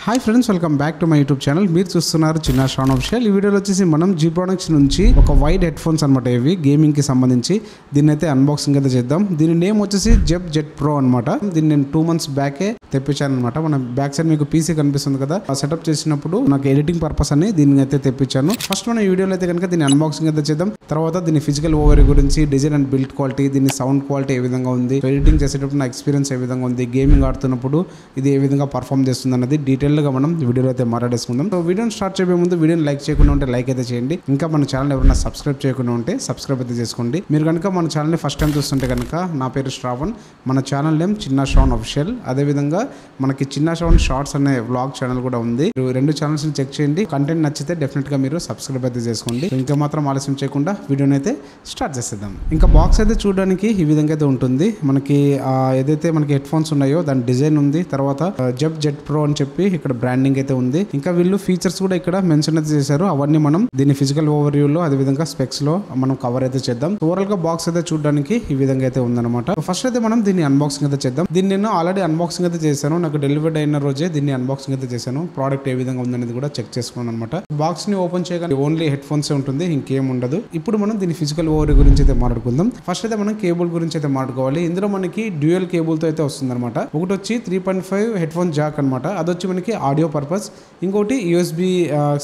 Hi friends, welcome back to my YouTube channel. మీరు చూస్తున్నారు చిన్న శ్రావణ్ ఆఫీషియల్. ఈ వీడియోలో వచ్చేసి మనం జీ ప్రొడక్ట్స్ నుంచి ఒక వైడ్ హెడ్ ఫోన్స్ అనమాట. ఇవి గేమింగ్ కి సంబంధించి దీన్ని అయితే అన్బాక్సింగ్ అయితే చేద్దాం. దీని నేమ్ వచ్చేసి జెబ్ జెట్ ప్రో అనమాట. దీన్ని నేను 2 months బ్యాకే తెప్పించాను అనమాట. మన బ్యాక్ సైడ్ మీకు పీసీ కనిపిస్తుంది కదా, ఆ సెటప్ చేసినప్పుడు నాకు ఎడిటింగ్ పర్పస్ అని దీన్ని అయితే తెప్పించాను. ఫస్ట్ మన ఈ వీడియోలో అయితే కనుక దీన్ని అన్బాక్సింగ్ అయితే చేద్దాం. తర్వాత దీని ఫిజికల్ ఓవర్ గురించి, డిజైన్ అండ్ బిల్డ్ క్వాలిటీ, దీని సౌండ్ క్వాలిటీ ఏ విధంగా ఉంది, ఎడిటింగ్ చేసేటప్పుడు నా ఎక్స్పీరియన్స్ ఏ విధంగా ఉంది, గేమింగ్ ఆడుతున్నప్పుడు ఇది ఏ విధంగా పర్ఫామ్ చేస్తుంది అన్నది డీటెయిల్ గా మనం వీడియోలో అయితే మాట్లాడేసుకుందాం. సో వీడియోని స్టార్ట్ చేయబోయే ముందు వీడియోని లైక్ చేయకుండా ఉంటే లైక్ అయితే చేయండి. ఇంకా మన ఛానల్ ఎవరైనా సబ్స్క్రైబ్ చేయకుండా ఉంటే సబ్స్క్రైబ్ అయితే చేసుకోండి. మీరు కనుక మన ఛానల్ని ఫస్ట్ టైం చూస్తుంటే కనుక నా పేరు శ్రావణ్, మన ఛానల్ నేమ్ చిన్న శ్రావణ్ ఆఫీషియల్. అదేవిధంగా మనకి చిన్న శ్రావణ్ షార్ట్స్ అనే వ్లాగ్ ఛానల్ కూడా ఉంది. మీరు 2 ఛానల్స్ని చెక్ చేయండి. కంటెంట్ నచ్చితే డెఫినెట్గా మీరు సబ్స్క్రైబ్ అయితే చేసుకోండి. ఇంకా మాత్రం ఆలస్యం చేయకుండా వీడియోని అయితే స్టార్ట్ చేసేద్దాం. ఇంకా బాక్స్ అయితే చూడడానికి ఈ విధంగా అయితే ఉంటుంది. మనకి ఏదైతే మనకి హెడ్ ఫోన్స్ ఉన్నాయో దాని డిజైన్ ఉంది. తర్వాత జెబ్ జెట్ ప్రో అని చెప్పి ఇక్కడ బ్రాండింగ్ అయితే ఉంది. ఇంకా వీళ్ళు ఫీచర్స్ కూడా ఇక్కడ మెన్షన్ అయితే చేశారు. అవన్నీ మనం దీని ఫిజికల్ ఓవర్ వ్యూ లో, అదే విధంగా స్పెక్స్ లో మనం కవర్ అయితే చేద్దాం. ఓవరాల్ గా బాక్స్ అయితే చూడడానికి ఈ విధంగా అయితే ఉందన్నమాట. ఫస్ట్ అయితే మనం దీన్ని అన్బాక్సింగ్ అయితే చేద్దాం. దీన్ని నేను ఆల్రెడీ అన్బాక్సింగ్ అయితే చేశాను. నాకు డెలివరీ అయిన రోజే దీన్ని అన్బాక్సింగ్ అయితే చేశాను. ప్రోడక్ట్ ఏ విధంగా ఉందనేది కూడా చెక్ చేసుకున్నాను అనమాట. బాక్స్ ని ఓపెన్ చేయగానే ఓన్లీ హెడ్ ఫోన్స్ ఉంటుంది, ఇంకేం ఉండదు. ఇప్పుడు మనం దీని ఫిజికల్ ఓవర్ గురించి అయితే మాట్లాడుకుందాం. ఫస్ట్ అయితే మనం కేబుల్ గురించి అయితే మాట్లాడుకోవాలి. ఇందులో మనకి డ్యూయల్ కేబుల్ తో అయితే వస్తుంది అనమాట. ఒకటి వచ్చి 3.5 హెడ్ ఫోన్ జాక్ అనమాట. అది వచ్చి మనకి ఆడియో పర్పస్. ఇంకోటి యూఎస్బి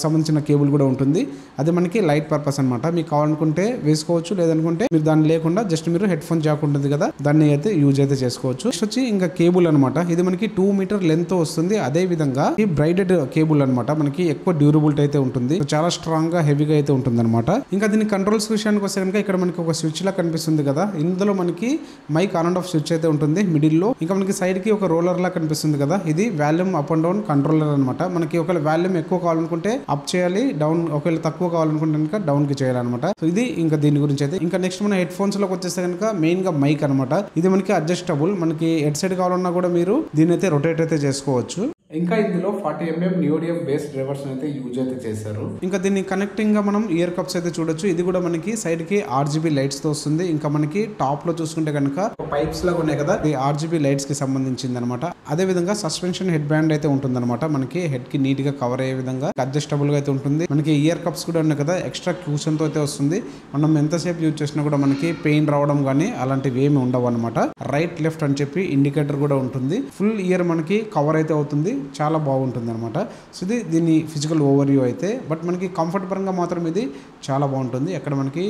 సంబంధించిన కేబుల్ కూడా ఉంటుంది. అది మనకి లైట్ పర్పస్ అనమాట. మీకు కావాలనుకుంటే వేసుకోవచ్చు, లేదనుకుంటే మీరు దాన్ని లేకుండా జస్ట్ మీరు హెడ్ ఫోన్ జాక్ ఉంటుంది కదా, దాన్ని అయితే యూజ్ అయితే చేసుకోవచ్చు. నెక్స్ట్ వచ్చి ఇంకా కేబుల్ అనమాట. ఇది మనకి 2 మీటర్ లెంత్ వస్తుంది. అదే విధంగా ఈ బ్రైడెడ్ కేబుల్ అనమాట. మనకి ఎక్కువ డ్యూరబిలిటీ అయితే ఉంటుంది. చాలా స్ట్రాంగ్ గా హెవీగా అయితే ఉంటుంది అనమాట. ఇంకా దీని కంట్రోల్స్ విషయానికి వస్తే కనుక ఇక్కడ మనకి ఒక స్విచ్ లా కనిపిస్తుంది కదా, ఇందులో మనకి mic on and off switch అయితే ఉంటుంది మిడిల్ లో. ఇంకా మనకి సైడ్ కి ఒక రోలర్ లా కనిపిస్తుంది కదా, ఇది volume up and down controller అనమాట. మనకి ఒకవేళ వాల్యూమ్ ఎక్కువ కావాలనుకుంటే అప్ చేయాలి, డౌన్ ఒకవేళ తక్కువ కావాలనుకుంటే కనుక డౌన్ కి చేయాలన్నమాట. సో ఇది ఇంకా దీని గురించి అయితే. ఇంకా నెక్స్ట్ మన హెడ్ ఫోన్స్ లోకి వచ్చేస్తే కనుక మెయిన్ గా మైక్ అనమాట. ఇది మనకి అడ్జస్టబుల్. మనకి హెడ్ సైడ్ కావాలన్నా కూడా మీరు దీని అయితే రొటేట్ అయితే చేసుకోవచ్చు. ఇంకా ఇందులో 40mm నియోడియం బేస్ డ్రైవర్స్ అయితే యూజ్ అయితే చేశారు. ఇంకా దీన్ని కనెక్టింగ్ గా మనం ఇయర్ కప్స్ అయితే చూడొచ్చు. ఇది కూడా మనకి సైడ్ కి RGB లైట్స్ తో వస్తుంది. ఇంకా మనకి టాప్ లో చూసుకుంటే కనుక పైప్స్ లాగా ఉన్నాయి కదా, ఇది RGB లైట్స్ కి సంబంధించింది అనమాట. అదే విధంగా సస్పెన్షన్ హెడ్ బ్యాండ్ అయితే ఉంటుంది అనమాట. మనకి హెడ్ కి నీట్ గా కవర్ అయ్యే విధంగా అడ్జస్టబుల్ గా అయితే ఉంటుంది. మనకి ఇయర్ కప్స్ కూడా ఉన్నాయి కదా, ఎక్స్ట్రా క్యూషన్ తో అయితే వస్తుంది. మనం ఎంతసేపు యూజ్ చేసినా కూడా మనకి పెయిన్ రావడం కానీ అలాంటివి ఏమి ఉండవు అనమాట. రైట్ లెఫ్ట్ అని చెప్పి ఇండికేటర్ కూడా ఉంటుంది. ఫుల్ ఇయర్ మనకి కవర్ అయితే అవుతుంది. చాలా బాగుంటుంది అనమాట. సో ఇది దీని ఫిజికల్ ఓవర్ వ్యూ అయితే. బట్ మనకి కంఫర్ట్ పరంగా మాత్రం ఇది చాలా బాగుంటుంది. ఎక్కడ మనకి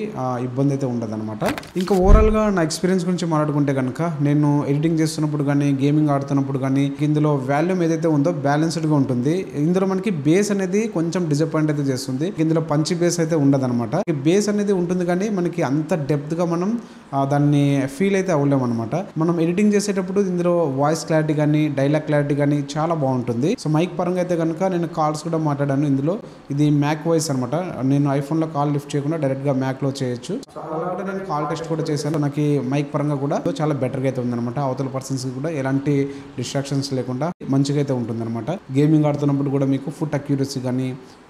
ఇబ్బంది అయితే ఉండదు అనమాట. ఇంకా ఓవరాల్ గా నా ఎక్స్పీరియన్స్ గురించి మాట్లాడుకుంటే కనుక, నేను ఎడిటింగ్ చేస్తున్నప్పుడు కానీ, గేమింగ్ ఆడుతున్నప్పుడు కానీ, ఇందులో వాల్యూమ్ ఏదైతే ఉందో బ్యాలెన్స్డ్ గా ఉంటుంది. ఇందులో మనకి బేస్ అనేది కొంచెం డిసప్పాయింట్ అయితే చేస్తుంది. ఇందులో పంచి బేస్ అయితే ఉండదు అనమాట. బేస్ అనేది ఉంటుంది కానీ మనకి అంత డెప్త్ గా మనం దాన్ని ఫీల్ అయితే అవ్వలేము అనమాట. మనం ఎడిటింగ్ చేసేటప్పుడు ఇందులో వాయిస్ క్లారిటీ కానీ, డైలాగ్ క్లారిటీ కానీ చాలా బాగుంటుంది. సో మైక్ పరంగా అయితే కనుక నేను కాల్స్ కూడా మాట్లాడాను ఇందులో. ఇది మ్యాక్ వాయిస్ అనమాట. నేను ఐఫోన్ లో కాల్ లిఫ్ట్ చేయకుండా డైరెక్ట్ గా మ్యాక్ లో చేయొచ్చు. సో అలాగే నేను కాల్ టెస్ట్ కూడా చేశాను. నాకు మైక్ పరంగా కూడా చాలా బెటర్ గా అయితే ఉందన్నమాట. అవతల పర్సన్స్ కి కూడా ఎలాంటి డిస్ట్రాక్షన్స్ లేకుండా మంచిగా అయితే ఉంటుంది అనమాట. గేమింగ్ ఆడుతున్నప్పుడు కూడా మీకు ఫుట్ అక్యూరసీ కానీ,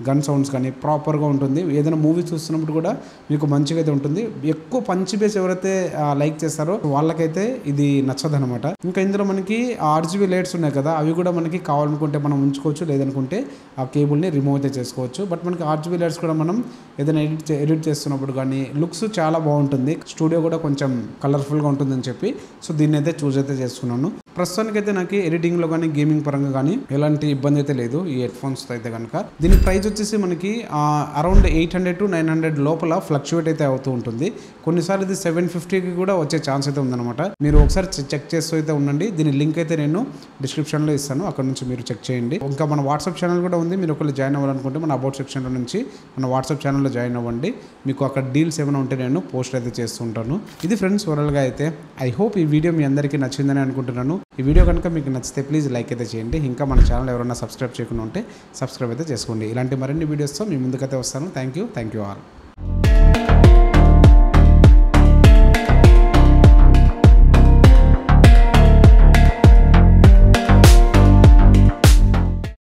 గన్ సౌండ్స్ కానీ ప్రాపర్ గా ఉంటుంది. ఏదైనా మూవీ చూస్తున్నప్పుడు కూడా మీకు మంచిగా అయితే ఉంటుంది. ఎక్కువ పంచి బేస్ ఎవరైతే లైక్ చేస్తారో వాళ్ళకైతే ఇది నచ్చదు అనమాట. ఇంకా ఇందులో మనకి RGB లైట్స్ ఉన్నాయి కదా, అవి కూడా మనకి కావాలనుకుంటే మనం ఉంచుకోవచ్చు, లేదనుకుంటే ఆ కేబుల్ ని రిమూవ్ అయితే చేసుకోవచ్చు. బట్ మనకి RGB లైట్స్ కూడా మనం ఏదైనా ఎడిట్ చేస్తున్నప్పుడు కానీ లుక్స్ చాలా బాగుంటుంది. స్టూడియో కూడా కొంచెం కలర్ఫుల్ గా ఉంటుందని చెప్పి సో దీన్ని అయితే చూస్ అయితే చేసుకున్నాను. ప్రస్తుతానికి అయితే నాకు ఎడిటింగ్ లో కానీ, గేమింగ్ పరంగా కానీ ఎలాంటి ఇబ్బంది అయితే లేదు ఈ హెడ్ ఫోన్స్ అయితే కనుక. దీని ప్రైస్ వచ్చేసి మనకి అరౌండ్ 800 to 900 లోపల ఫ్లక్చువేట్ అయితే అవుతూ ఉంటుంది. కొన్నిసార్లు ఇది 750కి కూడా వచ్చే ఛాన్స్ అయితే ఉందన్నమాట. మీరు ఒకసారి చెక్ చేస్తూ అయితే ఉండండి. దీని లింక్ అయితే నేను డిస్క్రిప్షన్ లో ఇస్తాను, అక్కడ నుంచి మీరు చెక్ చేయండి. ఇంకా మన వాట్సాప్ ఛానల్ కూడా ఉంది. మీరు ఒకవేళ జాయిన్ అవ్వాలనుకుంటే మన అబౌట్ సెక్షన్ లో నుంచి మన వాట్సాప్ ఛానల్లో జాయిన్ అవ్వండి. మీకు అక్కడ డీల్స్ ఏమైనా ఉంటే నేను పోస్ట్ అయితే చేస్తూ ఉంటాను. ఇది ఫ్రెండ్స్ ఓవరాల్ గా అయితే. ఐ హోప్ ఈ వీడియో మీ అందరికీ నచ్చిందని అనుకుంటున్నాను. ఈ వీడియో కనుక మీకు నచ్చితే ప్లీజ్ లైక్ అయితే చేయండి. ఇంకా మన ఛానల్ ఎవరైనా సబ్స్క్రైబ్ చేయకుండా ఉంటే సబ్స్క్రైబ్ అయితే చేసుకోండి. ఇలాంటి మరిన్ని వీడియోస్తో మీ ముందుకైతే వస్తాను. Thank you all.